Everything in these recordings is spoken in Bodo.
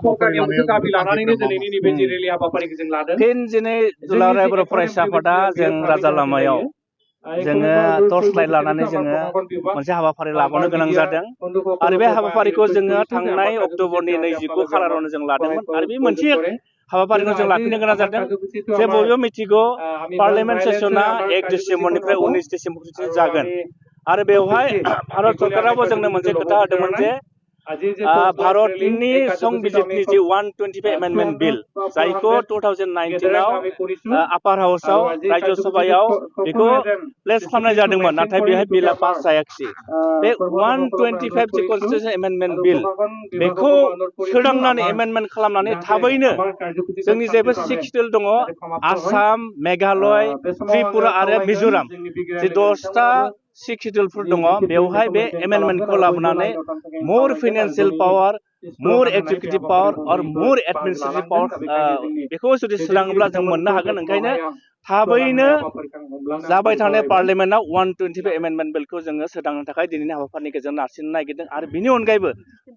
हाबाफारि लानायाव फिन दिनै दुलाराय बर' फरायसा आफादा जों राजा लामायाव जोङो टर्च लाइट लानानै जोङो मोनसे हाबाफारि लाबावनो गोनां जादों आरो बे हाबाफारिखौ जोङो थांनाय अक्ट'बरनि 29 खालारावनो जों लादोंमोन आरो बे मोनसे हाबाफारिखौ जों लाफिननो गोनां जादों जे बयबो मिथिगौ पार्लियामेन्ट सेसना 1 डिसेम्बरनिफ्राय 19 डिसेम्बरसिम जागोन आरो बेवहाय भारत सरकाराबो जोंनो मोनसे खोथा होदोंमोन जे भारतनि संबिजितनि जि 125 एमेन्डमेन्ट बिल जायखौ 2019 आव आपार हाउसाव राज्य सभायाव बेखौ प्लेस खालामनाय जादोंमोन नाथाय बेहाय बिलआ पास जायाखिसै बे 125 जि कनस्टिटिउसन एमेन्डमेन्ट बिल बेखौ सोदांनानै एमेन्डमेन्ट खालामनानै थाबैनो जोंनि जेबो 6 शिड्युल दङ आसाम मेघालय त्रिपुरा आरो मिजोराम जे 10टा 6 शिड्युलफोर दङ बेवहाय बे एमेन्डमेन्टखौ लाबोनानै मोर फाइनान्सियेल पावार मोर एक्जिकिउटिभ पावार आरो मोर एडमिनिस्ट्रेटिभ पावार बेखौ जुदि सोदाङोब्ला जों मोननो हागोन ओंखायनो थाबैनो जाबाय थानाय पार्लियामेन्टआव 125 एमेन्डमेन्ट बिलखौ जोङो सोदांनो थाखाय दिनैनि हाबाफारिनि गेजेरजों नारसिननो नागिरदों आरो बिनि अनगायैबो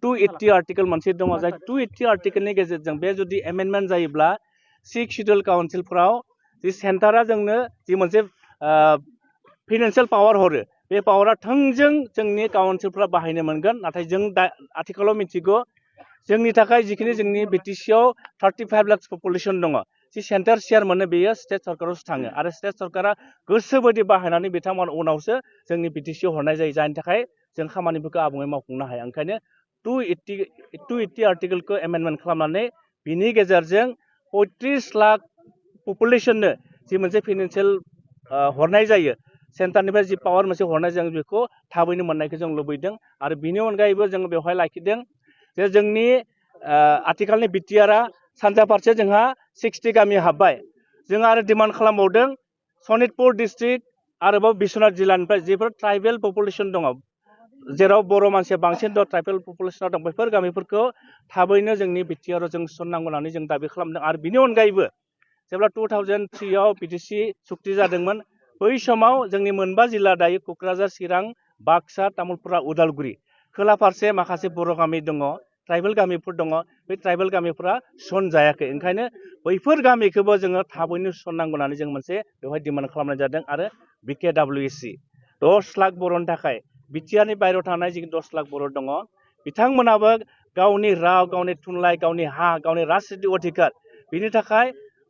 280 आर्टिकेल मोनसे दङ जाय 280 आर्टिकेलनि गेजेरजों बे जुदि एमेन्डमेन्ट जायोब्ला 6 शिड्युल काउन्सिलफोराव जि सेन्टारा जोंनो जि मोनसे फाइनान्सियेल पावार हरो बे पावारा थोंजों जोंनि काउन्सिलफ्रा बाहायनो मोनगोन नाथाय जों दा आथिखालाव मिथिगौ जोंनि थाखाय जिखिनि जोंनि बिटिसिआव 35 लाख पपुलेसन दङ जि सेन्टार शेयार मोनो बेयो स्टेट सरकारावसो थाङो आरो स्टेट सरकारा गोसोबायदि बाहायनानै बिथांमोन उनावसो जोंनि बिटिसिआव हरनाय जायो जायनि थाखाय जों खामानिफोरखौ आबुङै मावफुंनो हाया ओंखायनो 280 आर्टिकेलखौ एमेन्डमेन्ट खालामनानै बिनि गेजेरजों 35 लाख पपुलेसननो जि मोनसे फाइनान्सियेल हरनाय जायो सेन्टारनिफ्राय जि पावार मोनसे हरनाय जों बेखौ थाबैनो मोननायखौ जों लुबैदों आरो बिनि अनगायैबो जों बेवहाय लाखिदों जे जोंनि आथिखालनि बिटिआरआ सानजा फारसे जोंहा 60 गामि हाबबाय जों आरो डिमान्ड खालामबावदों सनितपुर डिस्ट्रिक्ट आरोबाव बिश्वनाथ जिल्लानिफ्राय जेफोर ट्राइबेल पपुलेसन दङ जेराव बर' मानसिया बांसिन दं ट्राइबेल पपुलेसनाव दं बेफोर गामिफोरखौ थाबैनो जोंनि बिटिआरआव जों थिसननांगौ होननानै जों दाबि खालामदों आरो बिनि अनगायैबो जेब्ला 2003 आव बिटिसि सुक्ति जादोंमोन बै समाव जोंनि मोनबा जिल्ला दायो क'क्राझार चिरां बाक्सा तामुलपुर उदालगुरि खोला फारसे माखासे बर' गामि दङ ट्राइबेल गामिफोर दङ बे ट्राइबेल गामिफोरा थिसनजायाखै ओंखायनो बैफोर गामिखौबो जोङो थाबैनो थिसननांगौ होननानै जों मोनसे बेवहाय डिमान्ड खालामनाय जादों आरो BKWSC 10 लाख बर'नि थाखाय बिटिआरनि बायहेरायाव थानाय जि 10 लाख बर' दङ बिथांमोनाबो गावनि राव गावनि थुनलाइ गावनि हा गावनि राजनितिक अधिकार बिनि थाखाय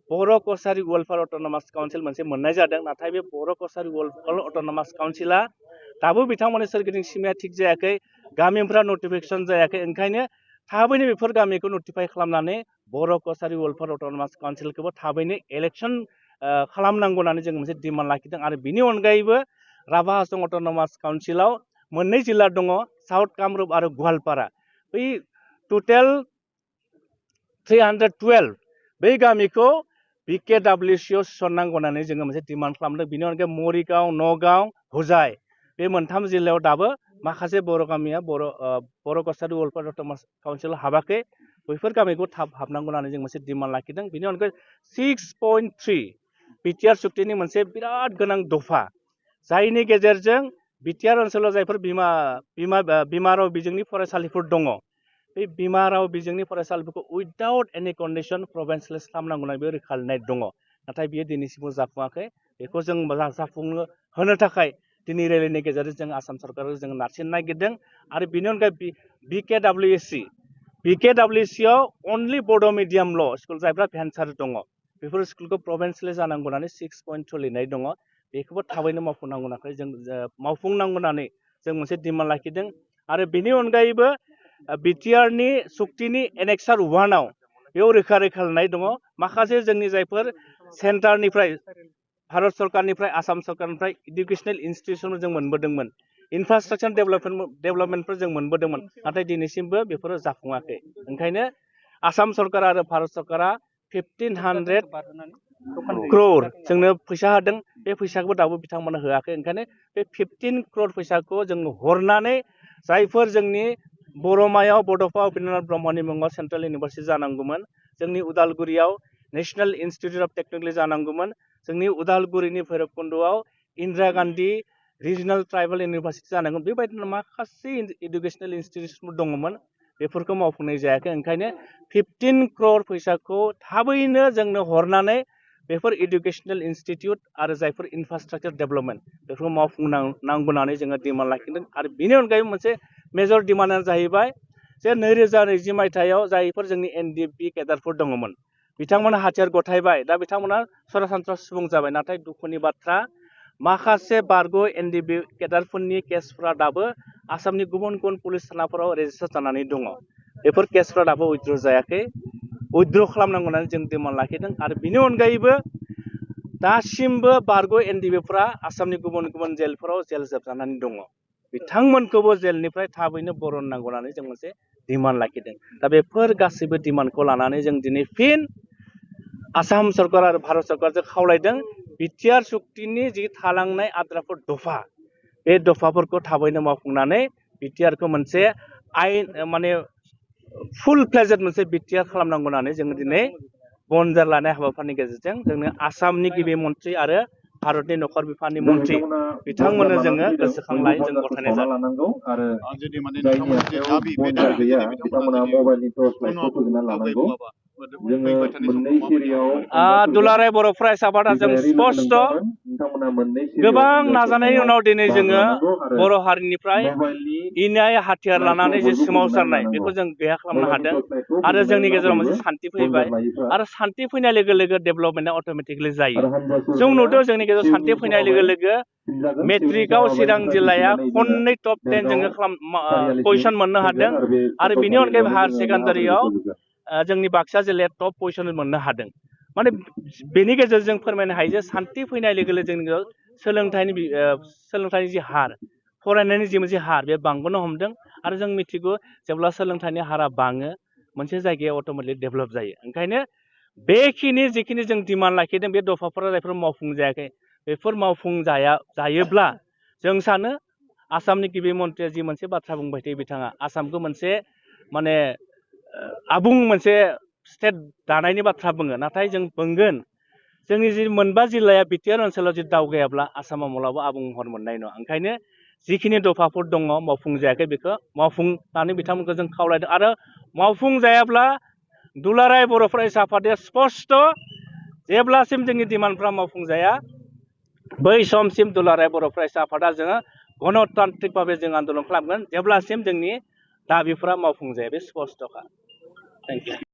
बर' कसारि वेलफेयार अट'नमास काउन्सिल मोनसे मोननाय जादों नाथाय बे बर' कसारि वेलफेयार अट'नमास काउन्सिला दाबो बिथांमोननि सोरगिदिं सिमाया थिग जायाखै गामिफोरा नटिफिकेसन जायाखै ओंखायनो थाबैनो बेफोर गामिखौ नटिफाइ खालामनानै बर' कसारि वेलफेयार अट'नमास काउन्सिलखौबो थाबैनो इलेक्सन खालामनांगौ होननानै जों मोनसे डिमान्ड लाखिदों आरो बिनि अनगायैबो राभा हासं अट'नमास काउन्सिलाव मोननै जिल्ला दङ साउथ कामरुप आरो गवालपारा बै टटेल 312 बै गामिखौ BKWSCआव थिसननांगौ होननानै जोङो मोनसे डिमान्ड खालामदों बिनि अनगायै मरिगाव नगाव हुजाय बे मोनथाम जिल्लायाव दाबो माखासे बर' गामिया बर' कसारि वेलफेयार अट'नमास काउन्सिलाव हाबाखै बैफोर गामिखौ थाब हाबनांगौ होननानै जों मोनसे डिमान्ड लाखिदों बिनि अनगायै 6.3 बिटिआर सुक्तिनि मोनसे बिराद गोनां दफा जायनि गेजेरजों बिटिआर ओनसोलाव जायफोर बिमा राव बिजोंनि फरायसालिफोर दङ बे बिमा राव बिजोंनि फरायसालिफोरखौ उइदाउट एनि कन्डिसन प्रभिन्सियेलाइज खालामनांगौ होननाय बे रोखा लिरनाय दङ नाथाय बियो दिनैसिमबो जाफुङाखै बेखौ जों जाफुंनो होनो थाखाय दिनै रेलिनि गेजेरजों जों आसाम सरकारखौ जों नारसिननो नागिरदों आरो बिनि अनगायै BKWSCआव अनलि बड' मिडियामल' स्कुल जायफ्रा भेन्सार दङ बेफोर स्कुलखौ प्रभिन्सियेलाइज जानांगौ होननानै 6.2 लिरनाय दङ बेखौबो थाबैनो मावफुंनांगौ होननानै जों मोनसे डिमान्ड लाखिदों आरो बिनि अनगायैबो बिटिआरनि सुक्तिनि एनेक्सार 1आव बेयाव रोखा लिरनाय दङ माखासे जोंनि जायफोर सेन्टारनिफ्राय भारत सरकारनिफ्राय आसाम सरकारनिफ्राय इडुकेसनेल इन्सटिटिउसन जों मोनबोदोंमोन इनफ्रास्ट्राक्चार डेभेलपमेन्टफोर जों मोनबोदोंमोन नाथाय दिनैसिमबो बेफोरो जाफुङाखै ओंखायनो आसाम सरकार आरो भारत सरकारा 1500 crore जोंनो फैसा होदों बे फैसाखौबो दाबो बिथांमोना होआखै ओंखायनो बे 15 crore फैसाखौ जों हरनानै जायफोर जोंनि बर'मायाव बड'फा उपेन्द्रनाथ ब्रह्मनि मुङाव सेन्ट्रेल इउनिभारसिटि जानांगौमोन जोंनि उदालगुरियाव नेशनेल इन्सटिटिउट अफ टेक्न'लजि जानांगौमोन जोंनि उदालगुरिनि भैरबकुन्द'आव Indira Gandhi regional tribal university जानांगौमोन बेबायदिनो माखासे इडुकेसनेल इन्सटिटिउसनफोर दङमोन बेफोरखौ मावफुंनाय जायाखै ओंखायनो 15 क्रर फैसाखौ थाबैनो जोंनो हरनानै बेफोर इडुकेसनेल इनस्टिट्यूट आरो जायफोर इनफ्रास्ट्राक्चार डेभेलपमेन्ट बेफोरखौ मावफुंनांगौ होननानै जोङो डिमान्ड लाखिदों आरो बेनि अनगायैबो मोनसे मेजर डिमान्डआ जाहैबाय जे 2020 मायथाइयाव जायफोर जोंनि एनडिएफबि केडारफोर दङमोन बिथांमोना हाथियार गथायबाय दा बिथांमोना सरासनस्रा सुबुं जाबाय नाथाय दुखुनि बाथ्रा माखासे बारग' एनडिएफबि केडारफोरनि केसफ्रा दाबो आसामनि गुबुन गुबुन पुलिस थानाफोराव रेजिस्टार जानानै दङ बेफोर केसफ्रा दाबो उइथ्र' जायाखै उइथ्र' खालामनांगौ होननानै जों डिमान्ड लाखिदों आरो बिनि अनगायैबो दासिमबो बारग' एनडिएफबिफ्रा आसामनि गुबुन गुबुन जेलफोराव जेल जोबजानानै दङ बिथांमोनखौबो जेलनिफ्राय थाबैनो बरननांगौ होननानै जों मोनसे डिमान्ड लाखिदों दा बेफोर गासैबो डिमान्डखौ लानानै जों दिनै फिन आसाम सरकार आरो भारत सरकारजों खावलायदों बिटिआर सुक्तिनि जि थालांनाय आद्राफोर दफा बे दफाफोरखौ थाबैनो मावफुंनानै बिटिआरखौ मोनसे आयेन माने फुल फ्लेजेड मोनसे बिटिआर खालामनांगौ होननानै जोङो दिनै बनजार लानाय हाबाफारिनि गेजेरजों जोंनो आसामनि गिबि मन्थ्रि आरो भारतनि नखर बिफाननि मन्थ्रि बिथांमोननो जोङो गोसोखांलाय जों गथायनाय जादों दुलाराय बर' फरायसा आफादा जों स्पष्ट गोबां नाजानायनि उनाव दिनै जोङो बर' हारिनिफ्राय इनाय हाथियार लानानै जे सोमावसारनाय बेखौ जों गैया खालामनो हादों आरो जोंनि गेजेराव मोनसे सान्थि फैबाय आरो सान्थि फैनाय लोगो लोगो डेभेलपमेन्टआ अट'मेटिकलि जायो जों नुदों जोंनि गेजेराव सान्थि फैनाय लोगो लोगो मेट्रिकआव चिरां जिल्लाया खननै टप 10 जोङो पजिशन मोननो हादों आरो बिनि अनगायैबो हायार सेकेन्डारियाव जोंनि बाक्सा जिल्लाया टप पजिशन मोननो हादों माने बेनि गेजेरजों फोरमायनो हायो जे सान्थि फैनाय लोगो लोगो जोंनि सोलोंथाइनि जि हार फरायनायनि जि मोनसे हार बे बांबोनो हमदों आरो जों मिथिगौ जेब्ला सोलोंथाइनि हारा बाङो मोनसे जायगायाव अट'मेटिकलि डेभेलप जायो ओंखायनो बेखिनि जिखिनि जों डिमान्ड लाखिदों बे दफाफोरा जायफोर मावफुं जायाखै बेफोर मावफुं जायोब्ला जों सानो आसामनि गिबि मन्थ्रिया जि मोनसे बाथ्रा बुंबाय थायो बिथाङा आसामखौ मोनसे माने आबुं मोनसे स्टेट दानायनि बाथ्रा बुङो नाथाय जों बुंगोन जोंनि जि मोनबा जिल्लाया बिटिआर ओनसोलाव जि दावगायाब्ला आसामाव माब्लाबा आबुं महर मोननाय नङा ओंखायनो जिखिनि दफाफोर दङ मावफुं जायाखै बेखौ मावफुंनानै बिथांमोनखौ जों खावलायदों आरो मावफुं जायाब्ला दुलाराय बर' फरायसा आफादा स्पष्ट जेब्लासिम जोंनि डिमान्डफ्रा मावफुंजाया बै समसिम दुलाराय बर' फरायसा आफादा जोङो गणतान्त्रिक भाबै जों आन्दलन खालामगोन जेब्लासिम जोंनि दाबिफोरा मावफुंजाया बे स्पष्टखा थेंक इउ